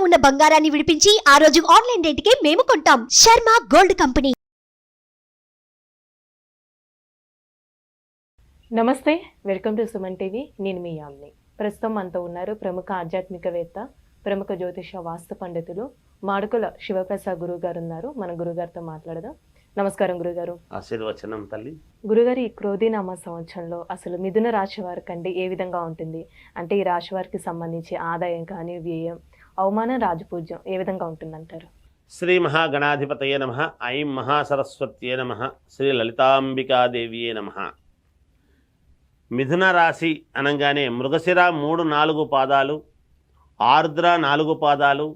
ఉన్న బంగారాన్ని విడిపించి ఆ రోజు ఆన్లైన్ రేటుకే మేము కొంటాం. Sharma gold company. నమస్తే, వెల్కమ్ టు సుమన్ టీవీ. నేను మీ యామ్ని. ప్రస్తుతం మనతో ఉన్నారు ప్రముఖ ఆధ్యాత్మికవేత్త, ప్రముఖ జ్యోతిష వాస్తు పండితులు మాడుకుల శివప్రసాద్ గురువు గారు ఉన్నారు. మన గురుగారితో మాట్లాడదాం. నమస్కారం గురుగారు. ఆశీర్వచనం తల్లి. గురుగారు, ఈ క్రోధినామ సంవత్సరంలో అసలు మిథున రాశి వారికి అండి ఏ విధంగా ఉంటుంది? అంటే ఈ రాశి వారికి సంబంధించి ఆదాయం కానీ, వ్యయం, అవమానం, రాజపూజ్యం ఏ విధంగా ఉంటుందంటారు? శ్రీ మహాగణాధిపతయే నమః. ఐం మహాసరస్వత్యే నమః. శ్రీ లలితాంబికాదేవియే నమః. మిథున రాశి అనగానే మృగశిర 3-4 పాదాలు, ఆర్ద్ర 4 పాదాలు,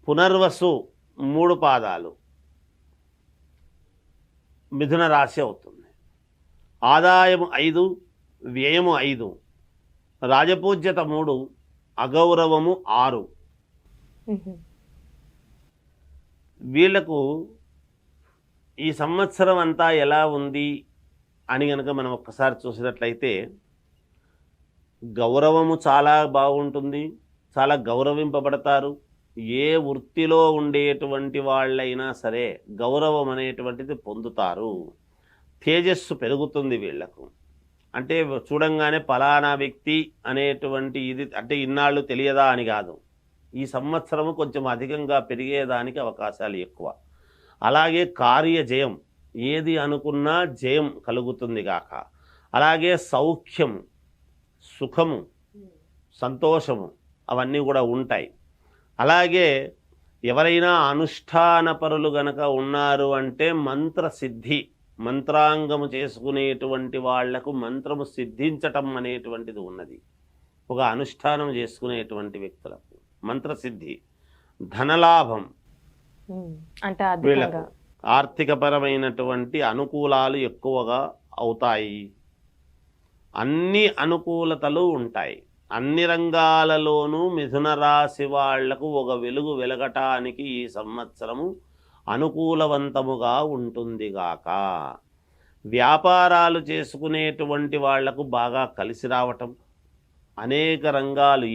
పునర్వసు 3 పాదాలు మిథున రాశి అవుతుంది. ఆదాయము 5, వ్యయము 5, రాజపూజ్యత 3, అగౌరవము 6. వీళ్లకు ఈ సంవత్సరం అంతా ఎలా ఉంది అని కనుక మనం ఒక్కసారి చూసినట్లయితే గౌరవము చాలా బాగుంటుంది, చాలా గౌరవింపబడతారు. ఏ వృత్తిలో ఉండేటువంటి వాళ్ళైనా సరే గౌరవం అనేటువంటిది పొందుతారు. తేజస్సు పెరుగుతుంది వీళ్లకు. అంటే చూడంగానే ఫలానా వ్యక్తి అనేటువంటి ఇది అంటే ఇన్నాళ్ళు తెలియదా అని కాదు, ఈ సంవత్సరము కొంచెం అధికంగా పెరిగేదానికి అవకాశాలు ఎక్కువ. అలాగే కార్యజయం, ఏది అనుకున్నా జయం కలుగుతుంది గాక. అలాగే సౌఖ్యం, సుఖము, సంతోషము అవన్నీ కూడా ఉంటాయి. అలాగే ఎవరైనా అనుష్ఠాన పరులు గనక ఉన్నారు అంటే మంత్రసిద్ధి, మంత్రాంగము చేసుకునేటువంటి వాళ్లకు మంత్రము సిద్ధించటం అనేటువంటిది ఉన్నది. ఒక అనుష్ఠానం చేసుకునేటువంటి వ్యక్తులకు మంత్రసిద్ధి, ధనలాభం, అంటే వీళ్ళకు ఆర్థికపరమైనటువంటి అనుకూలాలు ఎక్కువగా అవుతాయి. అన్ని అనుకూలతలు ఉంటాయి. అన్ని రంగాలలోనూ మిథున రాశి వాళ్లకు ఒక వెలుగు వెలగటానికి ఈ సంవత్సరము అనుకూలవంతముగా ఉంటుందిగాక. వ్యాపారాలు చేసుకునేటువంటి వాళ్లకు బాగా కలిసి రావటం, అనేక రంగాలు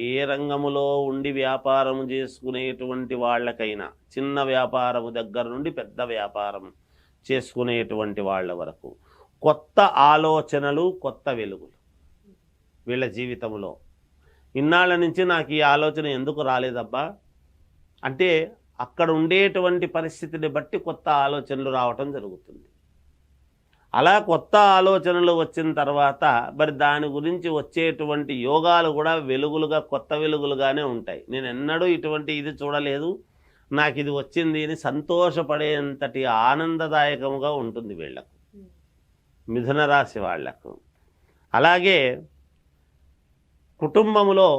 ఏ రంగములో ఉండి వ్యాపారం చేసుకునేటువంటి వాళ్ళకైనా, చిన్న వ్యాపారము దగ్గర నుండి పెద్ద వ్యాపారం చేసుకునేటువంటి వాళ్ళ వరకు కొత్త ఆలోచనలు, కొత్త వెలుగులు వీళ్ళ జీవితంలో. ఇన్నాళ్ళ నుంచి నాకు ఈ ఆలోచన ఎందుకు రాలేదబ్బా అంటే అక్కడ ఉండేటువంటి పరిస్థితిని బట్టి కొత్త ఆలోచనలు రావటం జరుగుతుంది. అలా కొత్త ఆలోచనలు వచ్చిన తర్వాత మరి దాని గురించి వచ్చేటువంటి యోగాలు కూడా వెలుగులుగా, కొత్త వెలుగులుగానే ఉంటాయి. నేను ఎన్నడూ ఇటువంటి ఇది చూడలేదు, నాకు ఇది వచ్చింది అని సంతోషపడేంతటి ఆనందదాయకముగా ఉంటుంది వీళ్లకు, మిథున రాశి వాళ్లకు. అలాగే కుటుంబంలో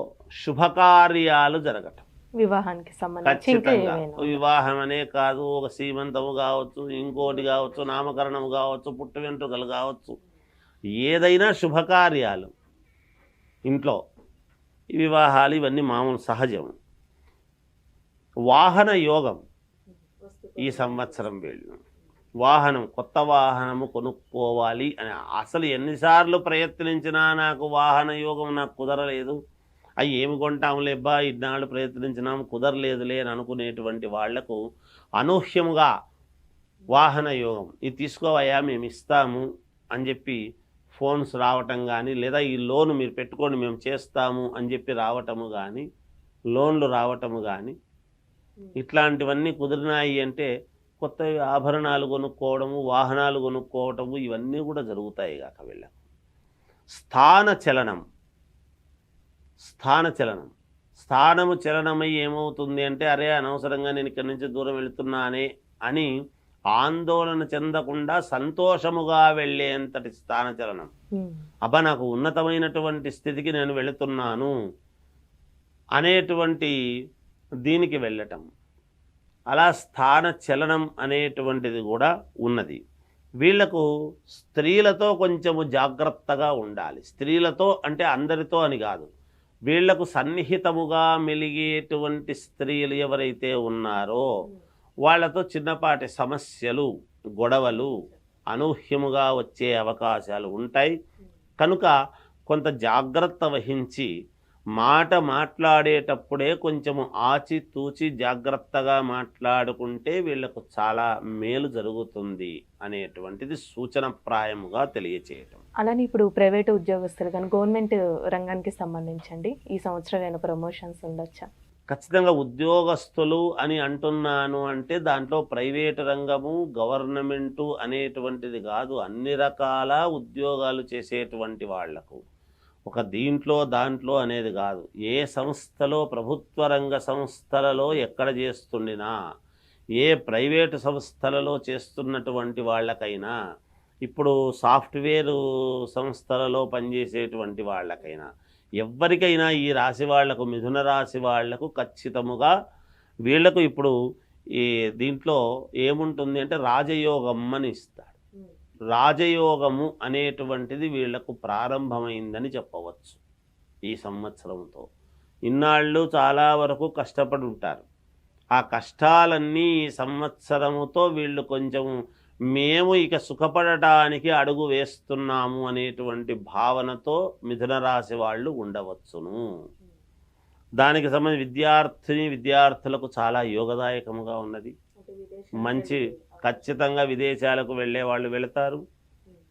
శుభకార్యాలు జరగటం, వివాహానికి సంబంధించి ఖచ్చితంగా. వివాహం అనే కాదు, ఒక సీమంతము కావచ్చు, ఇంకోటి కావచ్చు, నామకరణము కావచ్చు, పుట్టు వెంట్రుకలు కావచ్చు, ఏదైనా శుభకార్యాలు ఇంట్లో, ఈ వివాహాలు ఇవన్నీ మామూలు సహజం. వాహన యోగం ఈ సంవత్సరం వీళ్ళు వాహనం, కొత్త వాహనము కొనుక్కోవాలి అని అసలు ఎన్నిసార్లు ప్రయత్నించినా నాకు వాహన యోగం నాకు కుదరలేదు, అవి ఏమి కొంటాములేబ్బా, ఇన్నాళ్ళు ప్రయత్నించినాము కుదరలేదులే అని అనుకునేటువంటి వాళ్లకు అనూహ్యముగా వాహన యోగం, ఇది తీసుకోవయ్యా మేము ఇస్తాము అని చెప్పి ఫోన్స్ రావటం కానీ, లేదా ఈ లోన్ మీరు పెట్టుకోండి మేము చేస్తాము అని చెప్పి రావటము కానీ, లోన్లు రావటము కానీ, ఇట్లాంటివన్నీ కుదిరినాయి అంటే కొత్త ఆభరణాలు కొనుక్కోవడము, వాహనాలు కొనుక్కోవటము ఇవన్నీ కూడా జరుగుతాయి కాక వీళ్ళకు. స్థానము చలనమై ఏమవుతుంది అంటే అరే అనవసరంగా నేను ఇక్కడి నుంచి దూరం వెళుతున్నానే అని ఆందోళన చెందకుండా సంతోషముగా వెళ్ళేంతటి స్థానచలనం. అబ్బా నాకు ఉన్నతమైనటువంటి స్థితికి నేను వెళుతున్నాను అనేటువంటి దీనికి వెళ్ళటం. అలా స్థాన చలనం అనేటువంటిది కూడా ఉన్నది. వీళ్లకు స్త్రీలతో కొంచెము జాగ్రత్తగా ఉండాలి. స్త్రీలతో అంటే అందరితో అని కాదు, వీళ్లకు సన్నిహితముగా మెలిగేటువంటి స్త్రీలు ఎవరైతే ఉన్నారో వాళ్లతో చిన్నపాటి సమస్యలు, గొడవలు అనూహ్యముగా వచ్చే అవకాశాలు ఉంటాయి. కనుక కొంత జాగ్రత్త వహించి మాట మాట్లాడేటప్పుడే కొంచెము ఆచితూచి జాగ్రత్తగా మాట్లాడుకుంటే వీళ్ళకు చాలా మేలు జరుగుతుంది అనేటువంటిది సూచనప్రాయముగా తెలియచేయటం. అలానే ఇప్పుడు ప్రైవేటు ఉద్యోగస్తులు కానీ గవర్నమెంట్ రంగానికి సంబంధించండి ఈ సంవత్సరం ఏమైనా ప్రమోషన్స్ ఉండొచ్చా? ఖచ్చితంగా ఉద్యోగస్తులు అని అంటున్నాను అంటే దాంట్లో ప్రైవేటు రంగము గవర్నమెంటు అనేటువంటిది కాదు, అన్ని రకాల ఉద్యోగాలు చేసేటువంటి వాళ్లకు ఒక దాంట్లో అనేది కాదు. ఏ సంస్థలో ప్రభుత్వ రంగ సంస్థలలో ఎక్కడ చేస్తుండినా, ఏ ప్రైవేటు సంస్థలలో చేస్తున్నటువంటి వాళ్ళకైనా, ఇప్పుడు సాఫ్ట్వేరు సంస్థలలో పనిచేసేటువంటి వాళ్ళకైనా, ఎవరికైనా ఈ రాశి వాళ్లకు, మిథున రాశి వాళ్లకు ఖచ్చితముగా వీళ్లకు ఇప్పుడు ఈ దీంట్లో ఏముంటుంది అంటే రాజయోగం అని ఇస్తాడు. రాజయోగము అనేటువంటిది వీళ్లకు ప్రారంభమైందని చెప్పవచ్చు. ఈ సంవత్సరంతో ఇన్నాళ్ళు చాలా వరకు కష్టపడి ఉంటారు. ఆ కష్టాలన్నీ ఈ సంవత్సరముతో వీళ్ళు కొంచెం మేము ఇక సుఖపడటానికి అడుగు వేస్తున్నాము అనేటువంటి భావనతో మిథున రాశి వాళ్ళు ఉండవచ్చును. దానికి సంబంధించి విద్యార్థులకు చాలా యోగదాయకముగా ఉన్నది. మంచి ఖచ్చితంగా విదేశాలకు వెళ్ళే వాళ్ళు వెళతారు.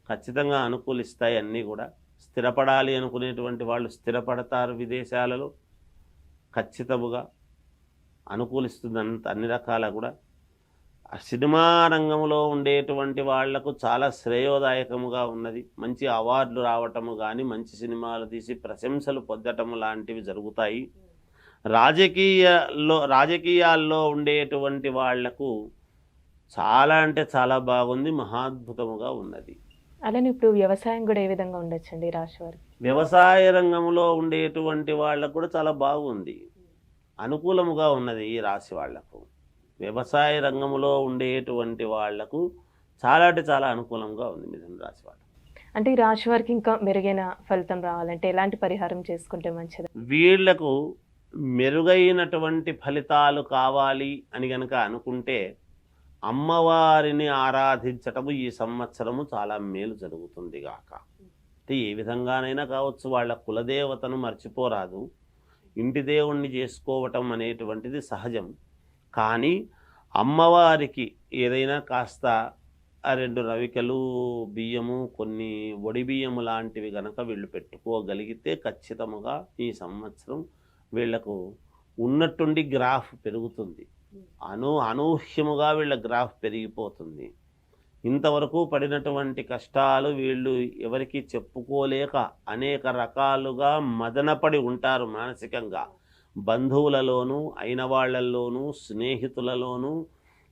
ఖచ్చితంగా అనుకూలిస్తాయి అన్నీ కూడా. స్థిరపడాలి అనుకునేటువంటి వాళ్ళు స్థిరపడతారు విదేశాలలో. ఖచ్చితముగా అనుకూలిస్తుంది అన్ని రకాల కూడా. సినిమా రంగంలో ఉండేటువంటి వాళ్లకు చాలా శ్రేయోదాయకముగా ఉన్నది. మంచి అవార్డులు రావటము కానీ, మంచి సినిమాలు తీసి ప్రశంసలు పొందటము లాంటివి జరుగుతాయి. రాజకీయాల్లో ఉండేటువంటి వాళ్లకు చాలా అంటే చాలా బాగుంది, మహాద్భుతముగా ఉన్నది. అలానే ఇప్పుడు వ్యవసాయం కూడా ఏ విధంగా ఉండొచ్చండి రాశి వారికి? వ్యవసాయ రంగంలో ఉండేటువంటి వాళ్ళకు కూడా చాలా బాగుంది, అనుకూలముగా ఉన్నది. ఈ రాశి వాళ్లకు వ్యవసాయ రంగంలో ఉండేటువంటి వాళ్లకు చాలా అంటే చాలా అనుకూలంగా ఉంది మిథున రాశి వాళ్ళు. అంటే ఈ రాశి వారికి ఇంకా మెరుగైన ఫలితం రావాలంటే ఎలాంటి పరిహారం చేసుకుంటే మంచిది? వీళ్లకు మెరుగైనటువంటి ఫలితాలు కావాలి అని గనక అనుకుంటే అమ్మవారిని ఆరాధించటము ఈ సంవత్సరము చాలా మేలు జరుగుతుంది గాక. అంటే ఏ విధంగానైనా కావచ్చు, వాళ్ళ కులదేవతను మర్చిపోరాదు. ఇంటి దేవుణ్ణి చేసుకోవటం అనేటువంటిది సహజం. కానీ అమ్మవారికి ఏదైనా కాస్త 2 రవికలు బియ్యము, కొన్ని వడి బియ్యము లాంటివి గనక వీళ్ళు పెట్టుకోగలిగితే ఖచ్చితముగా ఈ సంవత్సరం వీళ్లకు ఉన్నట్టుండి గ్రాఫ్ పెరుగుతుంది. అనూహ్యముగా వీళ్ళ గ్రాఫ్ పెరిగిపోతుంది. ఇంతవరకు పడినటువంటి కష్టాలు వీళ్ళు ఎవరికి చెప్పుకోలేక అనేక రకాలుగా మదనపడి ఉంటారు మానసికంగా. బంధువులలోనూ, అయిన వాళ్ళల్లోనూ, స్నేహితులలోనూ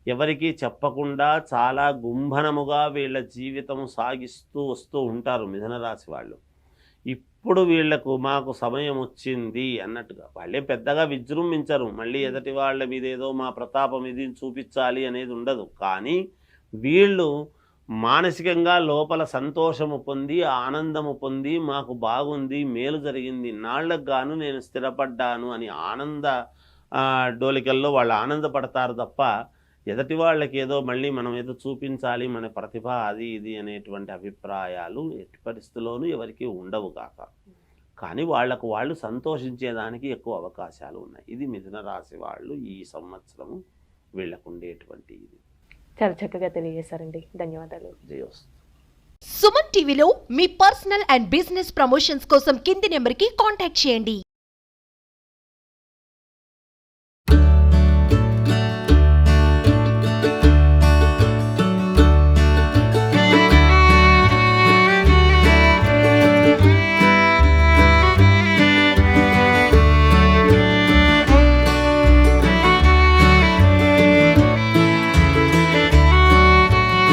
ఎవరికీ చెప్పకుండా చాలా గుంభనముగా వీళ్ళ జీవితం సాగిస్తూ వస్తూ ఉంటారు మిథున రాశి వాళ్ళు. ఇప్పుడు వీళ్లకు మాకు సమయం వచ్చింది అన్నట్టుగా వాళ్ళే పెద్దగా విజృంభించరు. మళ్ళీ ఎదటి వాళ్ళ మీద ఏదో మా ప్రతాపం ఇది చూపించాలి అనేది ఉండదు. కానీ వీళ్ళు మానసికంగా లోపల సంతోషము పొంది, ఆనందము పొంది, మాకు బాగుంది, మేలు జరిగింది, నాళ్లకు గాను నేను స్థిరపడ్డాను అని ఆనంద డోలికల్లో వాళ్ళు ఆనందపడతారు తప్ప ఎదటి వాళ్ళకి ఏదో మళ్ళీ మనం ఏదో చూపించాలి, మన ప్రతిభ అది ఇది అనేటువంటి అభిప్రాయాలు ఎట్టి పరిస్థితుల్లోనూ ఎవరికి ఉండవు కాక. కానీ వాళ్లకు వాళ్ళు సంతోషించేదానికి ఎక్కువ అవకాశాలు ఉన్నాయి. ఇది మిథున రాశి వాళ్ళు ఈ సంవత్సరము వీళ్ళకు ఉండేటువంటి ఇది. చాలా చక్కగా తెలియజేశారండి, ధన్యవాదాలు. జయోస్తు. సుమన్ టీవీలో మీ పర్సనల్ అండ్ బిజినెస్ ప్రమోషన్స్ కోసం కింది నెంబర్కి కాంటాక్ట్ చేయండి.